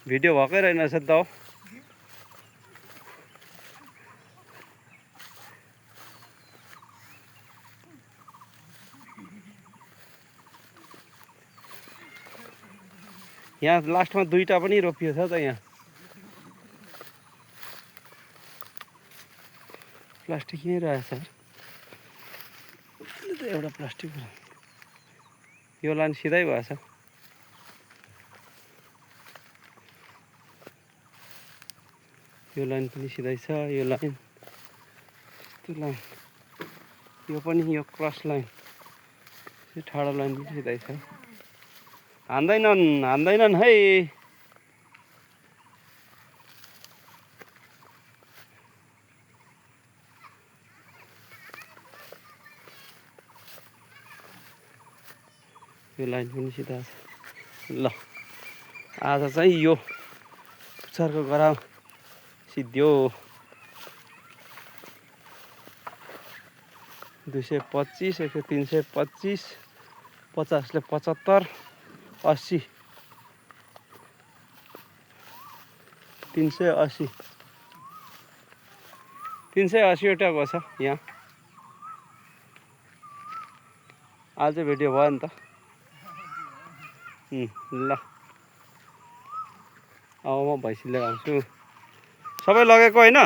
Video भएकै रहेनछ त हो। यहाँ लास्टमा दुईटा पनि रोपियो छ त यहाँ। प्लास्टिक नै रहेछ एउटा प्लास्टिक। यो लाइन सिधै भएछ। यो लाइन पनि सिधै छ। यो लाइन यस्तो लाइन यो पनि यो क्रस लाइन ठाडो लाइन पनि सिधै छ। हान्दैनन् है। यो लाइन पनि सिधा छ। ल आज चाहिँ यो पुच्छरको गराउ सिद्धियो। 225 एक 325 50 ले 75 80 380 380 वटा छ यहाँ। आज भिडियो भयो नि त। ल अब म भैँसी लिएर आउँछु। सबै लगेको होइन।